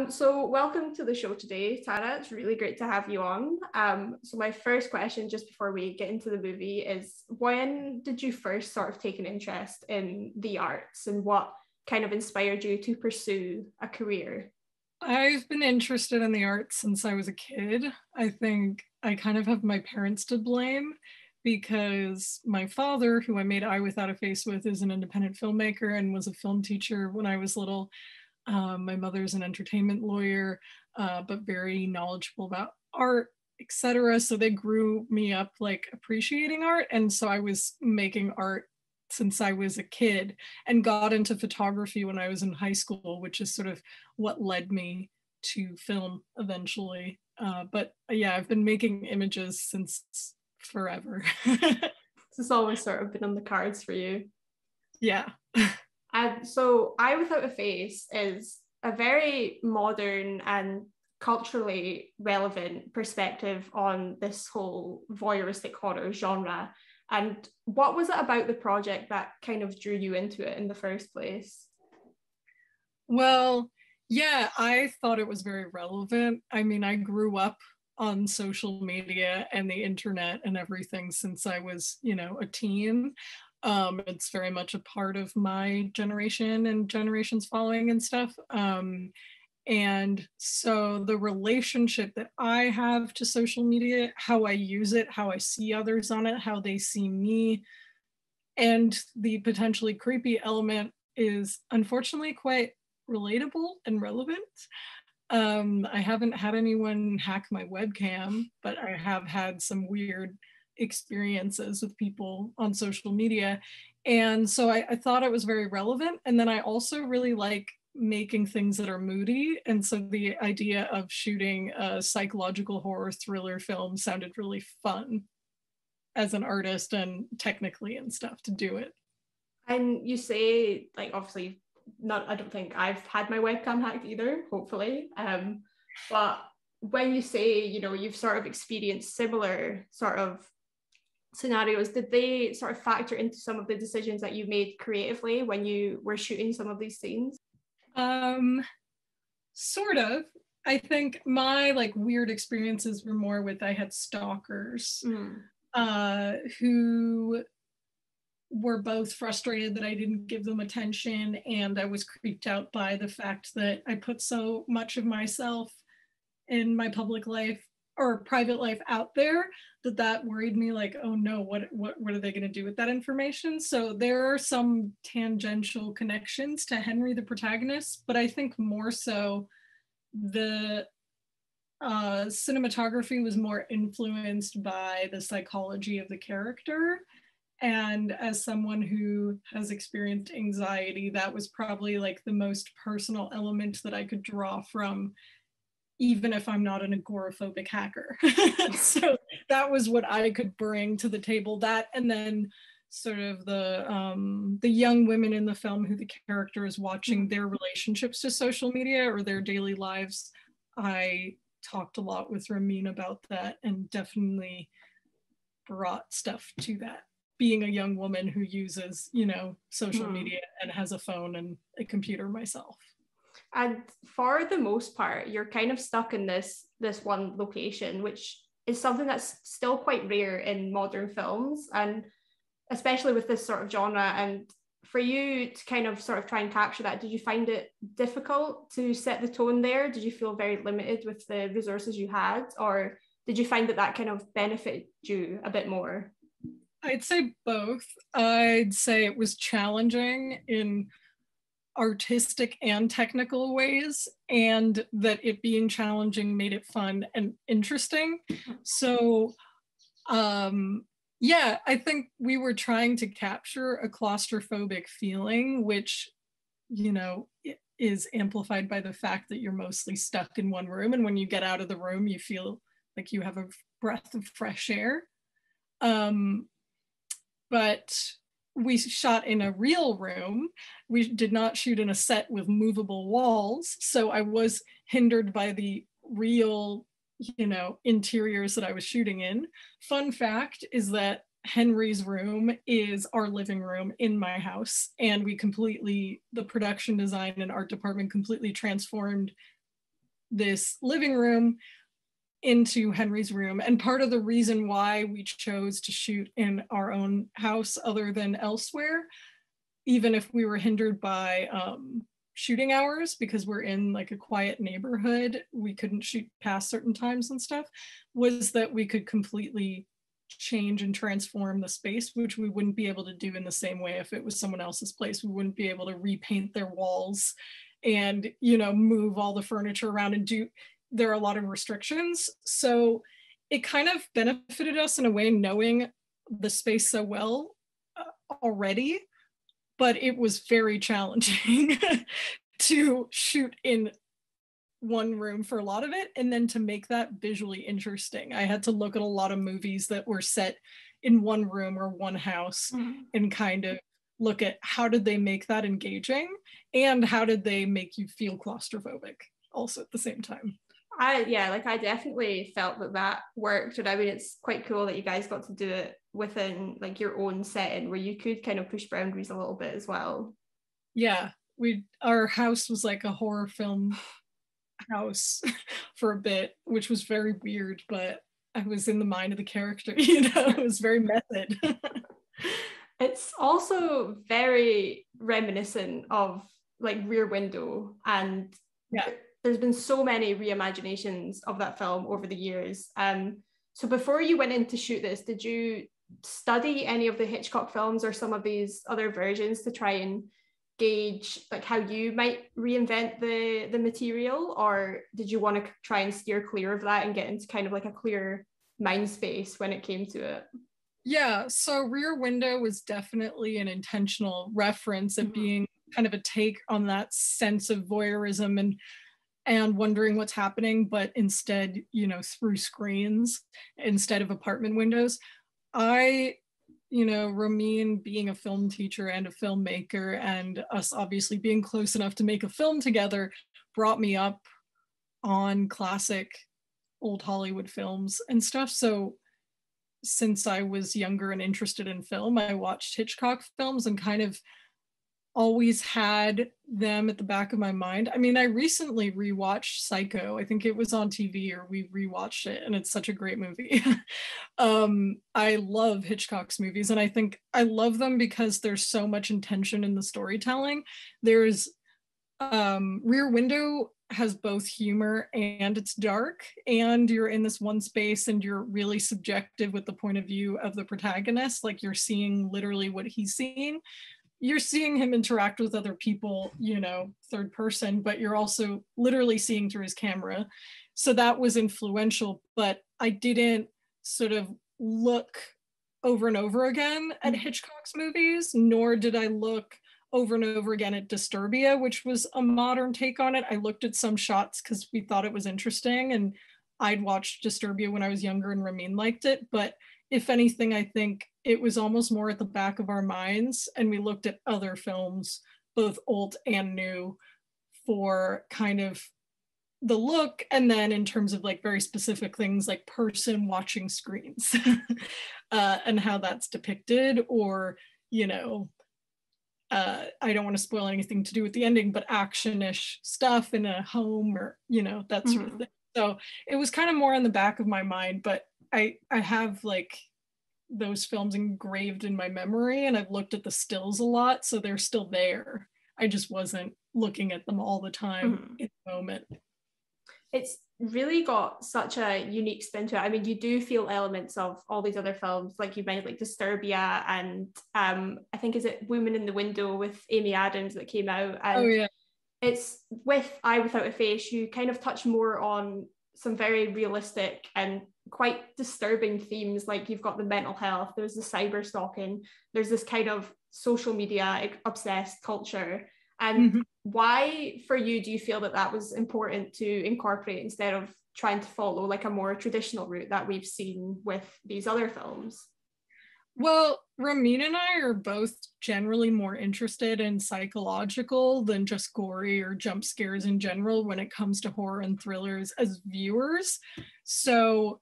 So welcome to the show today, Tara. It's really great to have you on. So my first question, just before we get into the movie, is when did you first sort of take an interest in the arts and what kind of inspired you to pursue a career? I've been interested in the arts since I was a kid. I think I kind of have my parents to blame because my father, who I made Eye Without a Face with, is an independent filmmaker and was a film teacher when I was little. My mother's an entertainment lawyer, but very knowledgeable about art, etc. So they grew me up like appreciating art. And so I was making art since I was a kid and got into photography when I was in high school, which is sort of what led me to film eventually. But yeah, I've been making images since forever. This has always sort of been on the cards for you. Yeah. And so Eye Without a Face is a very modern and culturally relevant perspective on this whole voyeuristic horror genre. And what was it about the project that kind of drew you into it in the first place? Well, yeah, I thought it was very relevant. I mean, I grew up on social media and the internet and everything since I was, a teen. It's very much a part of my generation and generations following and stuff. And so the relationship that I have to social media, how I use it, how I see others on it, how they see me, and the potentially creepy element is unfortunately quite relatable and relevant. I haven't had anyone hack my webcam, but I have had some weird experiences with people on social media. And so I thought it was very relevant. And then I also really like making things that are moody. And so the idea of shooting a psychological horror thriller film sounded really fun as an artist and technically and stuff to do it. And you say, like, obviously, not, I don't think I've had my webcam hacked either, hopefully. But when you say, you've sort of experienced similar sort of scenarios, did they sort of factor into some of the decisions that you made creatively when you were shooting some of these scenes? Sort of. I think my like weird experiences were more with I had stalkers who were both frustrated that I didn't give them attention, and I was creeped out by the fact that I put so much of myself in my public life or private life out there that worried me, like, oh no, what are they going to do with that information? So there are some tangential connections to Henry the protagonist, but I think more so the cinematography was more influenced by the psychology of the character. And as someone who has experienced anxiety, that was probably like the most personal element that I could draw from, even if I'm not an agoraphobic hacker. So that was what I could bring to the table. That, and then sort of the young women in the film who the character is watching, their relationships to social media or their daily lives. I talked a lot with Ramin about that and definitely brought stuff to that. Being a young woman who uses, social media and has a phone and a computer myself. And for the most part, you're kind of stuck in this one location, which is something that's still quite rare in modern films, and especially with this sort of genre. And for you to kind of sort of try and capture that, did you find it difficult to set the tone there? Did you feel very limited with the resources you had, or did you find that kind of benefited you a bit more? I'd say both. I'd say it was challenging in artistic and technical ways, and that it being challenging made it fun and interesting. So yeah, I think we were trying to capture a claustrophobic feeling, which, is amplified by the fact that you're mostly stuck in one room. And when you get out of the room, you feel like you have a breath of fresh air. But we shot in a real room. We did not shoot in a set with movable walls. So I was hindered by the real, interiors that I was shooting in. Fun fact is that Henry's room is our living room in my house. And the production design and art department completely transformed this living room into Henry's room. And part of the reason why we chose to shoot in our own house other than elsewhere, even if we were hindered by shooting hours, because we're in like a quiet neighborhood, we couldn't shoot past certain times and stuff, was that we could completely change and transform the space, which we wouldn't be able to do in the same way if it was someone else's place. We wouldn't be able to repaint their walls and, you know, move all the furniture around and do, there are a lot of restrictions. So it kind of benefited us in a way, knowing the space so well already, but it was very challenging to shoot in one room for a lot of it, and then to make that visually interesting. I had to look at a lot of movies that were set in one room or one house and kind of look at how did they make that engaging and how did they make you feel claustrophobic also at the same time. I definitely felt that worked, and I mean it's quite cool that you guys got to do it within like your own setting where you could kind of push boundaries a little bit as well. Yeah, our house was like a horror film house for a bit, which was very weird, but I was in the mind of the character, you know. It was very method. It's also very reminiscent of like Rear Window, and yeah, there's been so many reimaginations of that film over the years. So before you went in to shoot this, did you study any of the Hitchcock films or some of these other versions to try and gauge like how you might reinvent the material, or did you want to try and steer clear of that and get into kind of like a clear mind space when it came to it? Yeah, so Rear Window was definitely an intentional reference at being kind of a take on that sense of voyeurism and wondering what's happening, but instead, you know, through screens instead of apartment windows. You know, Ramin being a film teacher and a filmmaker, and us obviously being close enough to make a film together, brought me up on classic old Hollywood films and stuff. So since I was younger and interested in film, I watched Hitchcock films and kind of always had them at the back of my mind. I mean, I recently rewatched Psycho. I think it was on TV or we rewatched it, and it's such a great movie. I love Hitchcock's movies, and I think I love them because there's so much intention in the storytelling. There's Rear Window has both humor and it's dark, and you're in this one space and you're really subjective with the point of view of the protagonist. Like you're seeing literally what he's seeing. You're seeing him interact with other people, you know, third person, but you're also literally seeing through his camera. So that was influential, but I didn't sort of look over and over again at Hitchcock's movies, nor did I look over and over again at Disturbia, which was a modern take on it. I looked at some shots because we thought it was interesting, and I'd watched Disturbia when I was younger and Ramin liked it, but if anything, I think it was almost more at the back of our minds, and we looked at other films, both old and new, for kind of the look, and then in terms of like very specific things like person watching screens and how that's depicted, or, you know, I don't want to spoil anything to do with the ending, but action-ish stuff in a home, or, you know, that sort of thing. So it was kind of more on the back of my mind, but I have like those films engraved in my memory, and I've looked at the stills a lot, so they're still there. I just wasn't looking at them all the time in the moment. It's really got such a unique spin to it. I mean, you do feel elements of all these other films, like you mentioned, like Disturbia, and I think is it Woman in the Window with Amy Adams that came out. And it's with Eye Without a Face, you kind of touch more on some very realistic and quite disturbing themes. Like you've got the mental health, there's the cyber stalking, there's this kind of social media obsessed culture. And why for you do you feel that that was important to incorporate instead of trying to follow like a more traditional route that we've seen with these other films? Well, Ramin and I are both generally more interested in psychological than just gory or jump scares in general when it comes to horror and thrillers as viewers. So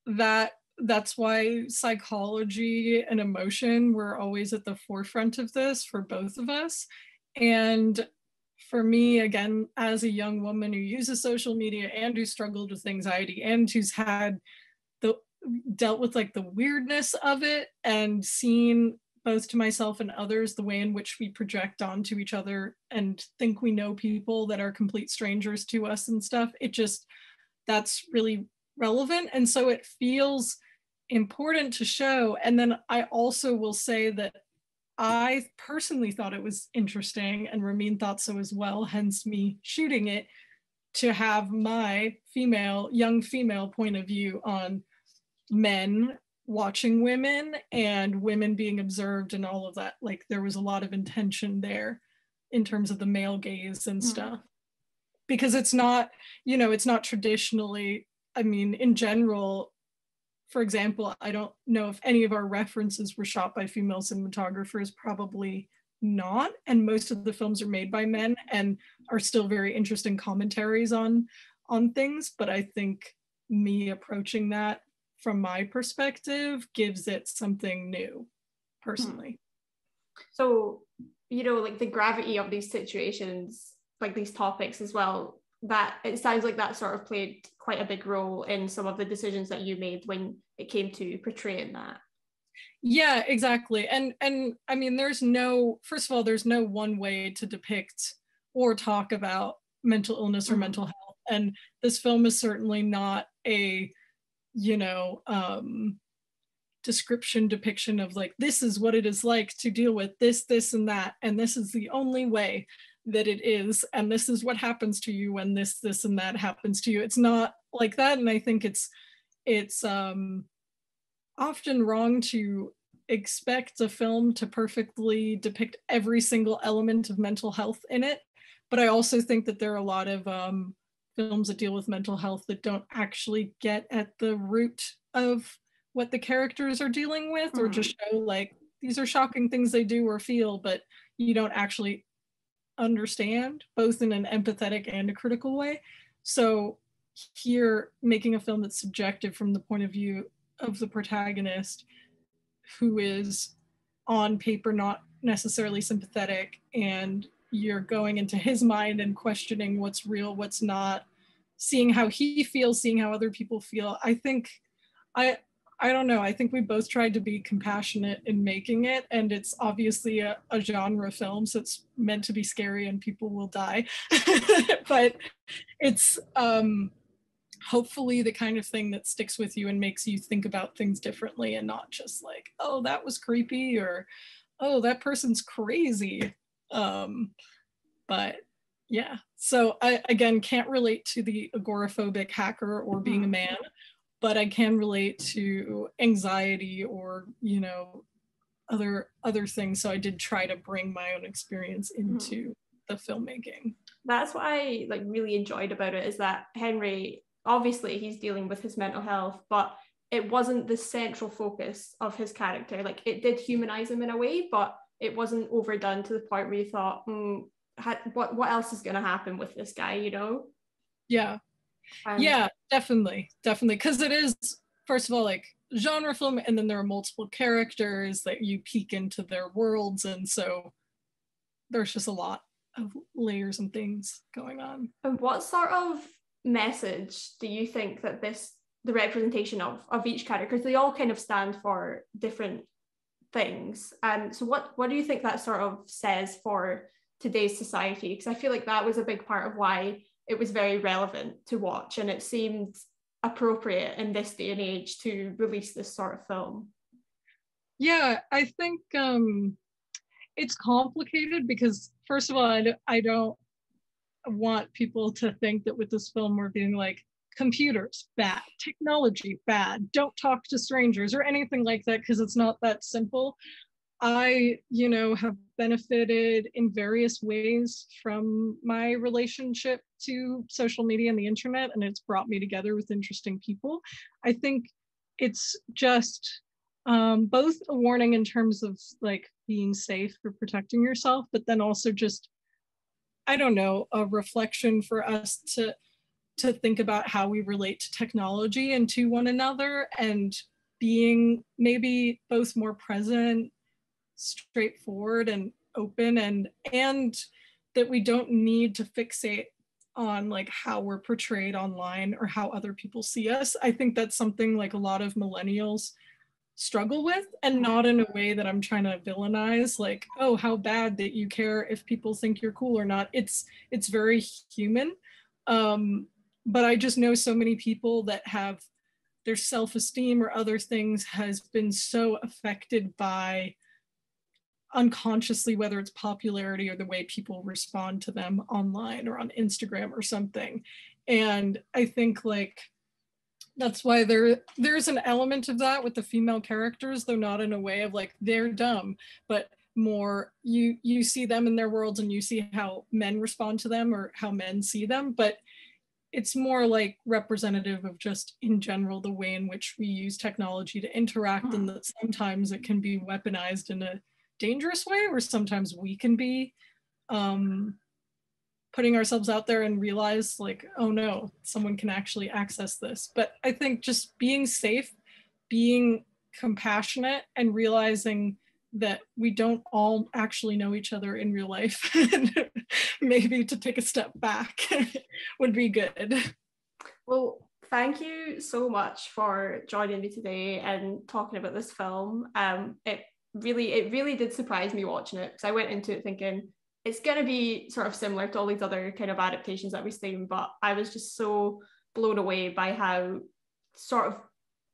that's why psychology and emotion were always at the forefront of this for both of us. And for me, again, as a young woman who uses social media and who struggled with anxiety and who's had dealt with like the weirdness of it and seen both to myself and others the way in which we project onto each other and think we know people that are complete strangers to us and stuff, that's really relevant. And so it feels important to show. And then I also will say that I personally thought it was interesting, and Ramin thought so as well, hence me shooting it, to have my young female point of view on men watching women and women being observed and all of that. Like there was a lot of intention there in terms of the male gaze and stuff. Because it's not, it's not traditionally, I mean, in general, for example, I don't know if any of our references were shot by female cinematographers, probably not. And most of the films are made by men and are still very interesting commentaries on things. But I think me approaching that from my perspective gives it something new, personally. So, like the gravity of these situations, like these topics as well, that it sounds like that sort of played quite a big role in some of the decisions that you made when it came to portraying that. Yeah, exactly. And I mean, first of all, there's no one way to depict or talk about mental illness or mental health. And this film is certainly not a, depiction of like, this is what it is like to deal with this, and that. And this is the only way that it is. And this is what happens to you when this, and that happens to you. It's not like that. And I think it's often wrong to expect a film to perfectly depict every single element of mental health in it. But I also think that there are a lot of films that deal with mental health that don't actually get at the root of what the characters are dealing with, or just show like, these are shocking things they do or feel, but you don't actually understand, both in an empathetic and a critical way. So here, making a film that's subjective from the point of view of the protagonist, who is on paper not necessarily sympathetic, and you're going into his mind and questioning what's real, what's not, seeing how he feels, seeing how other people feel. I think I don't know, I think we both tried to be compassionate in making it, and it's obviously a genre film, so it's meant to be scary and people will die. But it's hopefully the kind of thing that sticks with you and makes you think about things differently, and not just like, oh, that was creepy, or oh, that person's crazy. But yeah, so I, again, can't relate to the agoraphobic hacker or being a man, but I can relate to anxiety or, other things. So I did try to bring my own experience into the filmmaking. That's what I like really enjoyed about it, is that Henry, obviously he's dealing with his mental health, but it wasn't the central focus of his character. Like, it did humanize him in a way, but it wasn't overdone to the point where you thought, what else is going to happen with this guy, Yeah. Yeah, definitely. Because it is, first of all, like genre film, and then there are multiple characters that you peek into their worlds. And so there's just a lot of layers and things going on. And what sort of message do you think that the representation of each character, because they all kind of stand for different things, and so what do you think that sort of says for today's society? Because I feel like that was a big part of why it was very relevant to watch, and it seemed appropriate in this day and age to release this sort of film. Yeah, I think it's complicated because, first of all, I don't want people to think that with this film we're being like, computers bad, technology bad, don't talk to strangers or anything like that, because it's not that simple. I, have benefited in various ways from my relationship to social media and the internet, and it's brought me together with interesting people. I think it's just both a warning in terms of like being safe or protecting yourself, but then also just, I don't know, a reflection for us to think about how we relate to technology and to one another, and being maybe both more present, straightforward and open, and that we don't need to fixate on like how we're portrayed online or how other people see us. I think that's something like a lot of millennials struggle with, and not in a way that I'm trying to villainize, like, oh, how bad that you care if people think you're cool or not. It's very human. But I just know so many people that have their self-esteem or other things has been so affected by unconsciously, whether it's popularity or the way people respond to them online or on Instagram or something. And I think like that's why there's an element of that with the female characters, though not in a way of like they're dumb, but more you see them in their worlds and you see how men respond to them or how men see them. But it's more like representative of just in general the way in which we use technology to interact, and that sometimes it can be weaponized in a dangerous way, or sometimes we can be putting ourselves out there and realize like, oh no, someone can actually access this. But I think just being safe, being compassionate, and realizing that we don't all actually know each other in real life, and maybe to take a step back would be good. Well, thank you so much for joining me today and talking about this film. It really did surprise me watching it, because I went into it thinking it's going to be sort of similar to all these other kind of adaptations that we've seen, but I was just so blown away by how sort of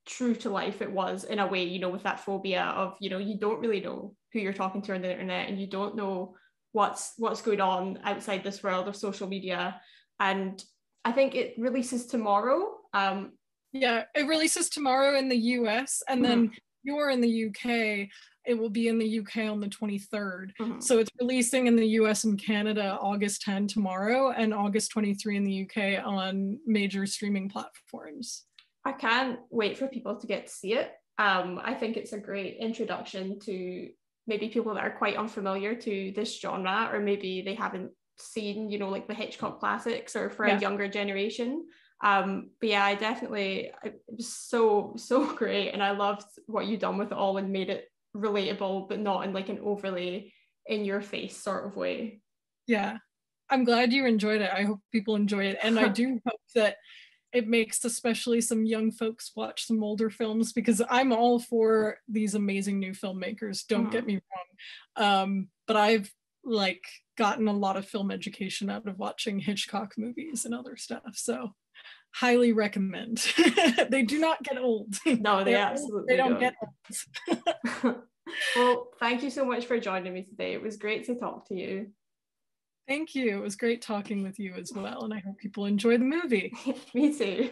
true to life it was in a way, you know, with that phobia of, you know, you don't really know who you're talking to on the internet, and you don't know what's going on outside this world of social media. And I think it releases tomorrow. Yeah, it releases tomorrow in the US, and then you're in the UK. It will be in the UK on the 23rd. So it's releasing in the US and Canada August 10 tomorrow, and August 23 in the UK on major streaming platforms. I can't wait for people to get to see it. I think it's a great introduction to maybe people that are quite unfamiliar to this genre, or maybe they haven't seen, you know, like the Hitchcock classics, or for a younger generation. But yeah, it was so great, and I loved what you done with it all and made it relatable, but not in like an overly in your face sort of way. Yeah, I'm glad you enjoyed it. I hope people enjoy it, and I do hope that it makes especially some young folks watch some older films, because I'm all for these amazing new filmmakers, don't get me wrong, but I've like gotten a lot of film education out of watching Hitchcock movies and other stuff, so highly recommend. They do not get old. No, they absolutely don't get old. Well, thank you so much for joining me today. It was great to talk to you. Thank you. It was great talking with you as well, and I hope people enjoy the movie. Me too.